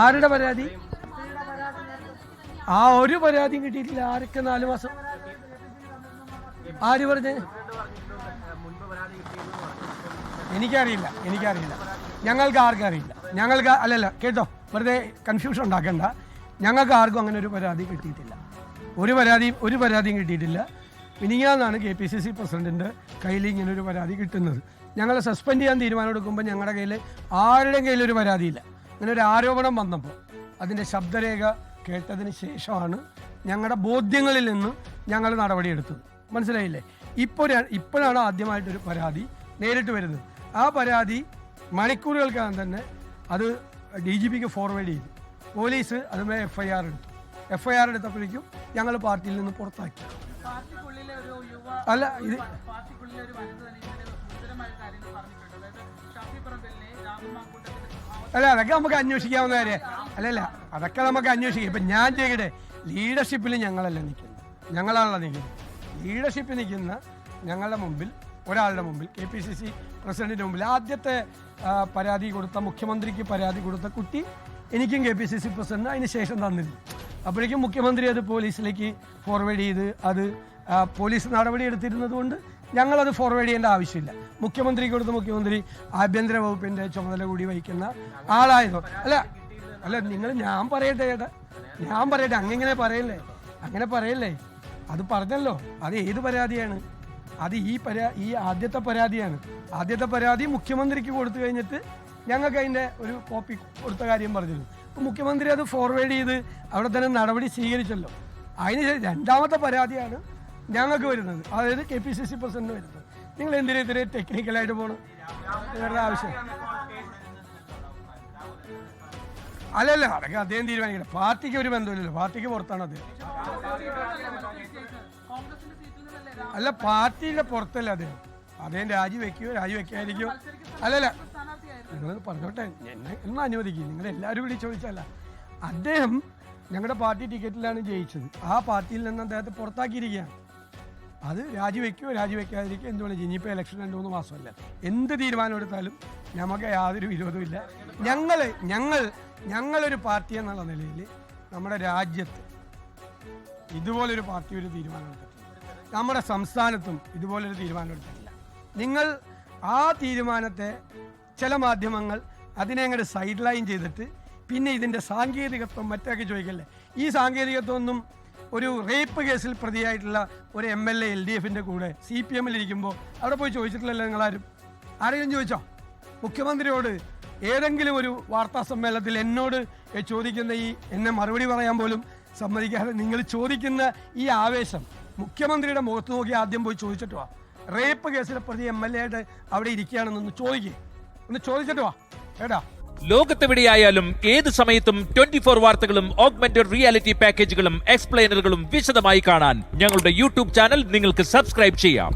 ആരുടെ പരാതി? ആ ഒരു പരാതിയും കിട്ടിയിട്ടില്ല. ആരൊക്കെ 4 മാസം? ആര് പറഞ്ഞ്? എനിക്കറിയില്ല. ഞങ്ങൾക്ക് ആർക്കും അറിയില്ല. ഞങ്ങൾക്ക് അല്ലല്ല കേട്ടോ, വെറുതെ കൺഫ്യൂഷൻ ഉണ്ടാക്കണ്ട. ഞങ്ങൾക്ക് ആർക്കും അങ്ങനെ ഒരു പരാതി കിട്ടിയിട്ടില്ല. ഒരു പരാതിയും കിട്ടിയിട്ടില്ല. മിനിങ്ങാന്നാണ് KPCC പ്രസിഡന്റിൻ്റെ കയ്യിൽ ഇങ്ങനെ ഒരു പരാതി കിട്ടുന്നത്. ഞങ്ങളെ സസ്പെൻഡ് ചെയ്യാൻ തീരുമാനം എടുക്കുമ്പോൾ ഞങ്ങളുടെ കയ്യിൽ ആരുടെയും കയ്യിലൊരു പരാതിയില്ല. അങ്ങനെ ഒരു ആരോപണം വന്നപ്പോൾ അതിൻ്റെ ശബ്ദരേഖ കേട്ടതിന് ശേഷമാണ് ഞങ്ങളുടെ ബോധ്യങ്ങളിൽ നിന്ന് ഞങ്ങൾ നടപടിയെടുത്തത്. മനസ്സിലായില്ലേ? ഇപ്പോഴാണ് ആദ്യമായിട്ടൊരു പരാതി നേരിട്ട് വരുന്നത്. ആ പരാതി മണിക്കൂറുകൾക്കകം തന്നെ അത് DGPക്ക് ഫോർവേഡ് ചെയ്തു. പോലീസ് അതുമായി FIR എടുത്തപ്പോഴേക്കും ഞങ്ങൾ പാർട്ടിയിൽ നിന്ന് പുറത്താക്കി. അല്ല ഇത് അതൊക്കെ നമുക്ക് അന്വേഷിക്കാവുന്ന കാര്യം. അതൊക്കെ നമുക്ക് അന്വേഷിക്കാം. ഇപ്പം ഞാൻ ചെയ്യട്ടെ, ലീഡർഷിപ്പിൽ ഞങ്ങളാണല്ലോ നിൽക്കുന്നത്. ലീഡർഷിപ്പിൽ നിൽക്കുന്ന ഞങ്ങളുടെ മുമ്പിൽ, ഒരാളുടെ മുമ്പിൽ, KPCC പ്രസിഡന്റിന്റെ മുമ്പിൽ ആദ്യത്തെ പരാതി കൊടുത്ത, മുഖ്യമന്ത്രിക്ക് പരാതി കൊടുത്ത കുട്ടി എനിക്കും KPCC പ്രസിഡന്റ് അതിന് ശേഷം തന്നിരുന്നു. അപ്പോഴേക്കും മുഖ്യമന്ത്രി അത് പോലീസിലേക്ക് ഫോർവേഡ് ചെയ്ത് അത് പോലീസ് നടപടി എടുത്തിരുന്നത് കൊണ്ട് ഞങ്ങളത് ഫോർവേഡ് ചെയ്യേണ്ട ആവശ്യമില്ല. മുഖ്യമന്ത്രിക്ക് കൊടുത്ത മുഖ്യമന്ത്രി ആഭ്യന്തര വകുപ്പിൻ്റെ ചുമതല കൂടി വഹിക്കുന്ന ആളായതോ. അല്ല നിങ്ങൾ ഞാൻ പറയട്ടെ അങ്ങനെ പറയല്ലേ. അത് പറഞ്ഞല്ലോ, അത് ഏത് പരാതിയാണ്? അത് ഈ ആദ്യത്തെ പരാതിയാണ്. ആദ്യത്തെ പരാതി മുഖ്യമന്ത്രിക്ക് കൊടുത്തു കഴിഞ്ഞിട്ട് ഞങ്ങൾക്ക് അതിൻ്റെ ഒരു കോപ്പി കൊടുത്ത കാര്യം പറഞ്ഞിരുന്നു. അപ്പോൾ മുഖ്യമന്ത്രി അത് ഫോർവേഡ് ചെയ്ത് അവിടെ തന്നെ നടപടി സ്വീകരിച്ചല്ലോ. അതിന് രണ്ടാമത്തെ പരാതിയാണ് ഞങ്ങൾക്ക് വരുന്നത്, അതായത് KPCC പ്രസിഡന്റ് വരുന്നത്. നിങ്ങൾ എന്തിനാ ഇത്തിരി ടെക്നിക്കലായിട്ട് പോകണം? നിങ്ങളുടെ ആവശ്യം അല്ലല്ല, അതൊക്കെ അദ്ദേഹം തീരുമാനിക്കണം. പാർട്ടിക്ക് ഒരു ബന്ധമില്ലല്ലോ, പാർട്ടിക്ക് പുറത്താണ് അദ്ദേഹം. അല്ല, പാർട്ടിയുടെ പുറത്തല്ല അദ്ദേഹം രാജിവെക്കാതിരിക്കുമോ? അല്ലല്ല, നിങ്ങൾ പറഞ്ഞോട്ടെ, എന്നെ ഒന്ന് അനുവദിക്കും. നിങ്ങൾ എല്ലാവരും കൂടി ചോദിച്ചല്ല. അദ്ദേഹം ഞങ്ങളുടെ പാർട്ടി ടിക്കറ്റിലാണ് ജയിച്ചത്. ആ പാർട്ടിയിൽ നിന്ന് അദ്ദേഹത്തെ പുറത്താക്കിയിരിക്കുകയാണ്. അത് രാജിവെക്കാതിരിക്കുക എന്തുകൊണ്ട്? ഇനിയിപ്പോൾ ഇലക്ഷൻ 2-3 മാസമല്ല. എന്ത് തീരുമാനം എടുത്താലും നമുക്ക് യാതൊരു വിരോധമില്ല. ഞങ്ങളൊരു പാർട്ടി എന്നുള്ള നിലയിൽ നമ്മുടെ രാജ്യത്ത് ഇതുപോലൊരു പാർട്ടി ഒരു തീരുമാനം എടുത്തിട്ടില്ല. നമ്മുടെ സംസ്ഥാനത്തും ഇതുപോലൊരു തീരുമാനം എടുത്തിട്ടില്ല. നിങ്ങൾ ആ തീരുമാനത്തെ ചില മാധ്യമങ്ങൾ അതിനെ അങ്ങോട്ട് സൈഡ് ലൈൻ ചെയ്തിട്ട് പിന്നെ ഇതിൻ്റെ സാങ്കേതികത്വം മറ്റൊക്കെ ചോദിക്കല്ലേ. ഈ സാങ്കേതികത്വമൊന്നും ഒരു റേപ്പ് കേസിൽ പ്രതിയായിട്ടുള്ള ഒരു MLA LDFിൻ്റെ കൂടെ CPMലിരിക്കുമ്പോൾ അവിടെ പോയി ചോദിച്ചിട്ടില്ലല്ലോ നിങ്ങളാരും. ആരെങ്കിലും ചോദിച്ചോ? മുഖ്യമന്ത്രിയോട് ഏതെങ്കിലും ഒരു വാർത്താ സമ്മേളനത്തിൽ എന്നോട് ചോദിക്കുന്ന എന്നെ മറുപടി പറയാൻ പോലും സമ്മതിക്കാതെ നിങ്ങൾ ചോദിക്കുന്ന ഈ ആവേശം മുഖ്യമന്ത്രിയുടെ മുഖത്ത് നോക്കി ആദ്യം പോയി ചോദിച്ചിട്ട് വാ. റേപ്പ് കേസിലെ പ്രതി MLA ആയിട്ട് അവിടെ ഇരിക്കുകയാണെന്നൊന്ന് ചോദിച്ചിട്ട് വാ ഏടാ. ലോകത്തെവിടെയായാലും ഏത് സമയത്തും 24 വാർത്തകളും ഓഗ്മെന്റഡ് റിയാലിറ്റി പാക്കേജുകളും എക്സ്പ്ലെയിനറുകളും വിശദമായി കാണാൻ ഞങ്ങളുടെ YouTube ചാനൽ നിങ്ങൾക്ക് സബ്സ്ക്രൈബ് ചെയ്യാം.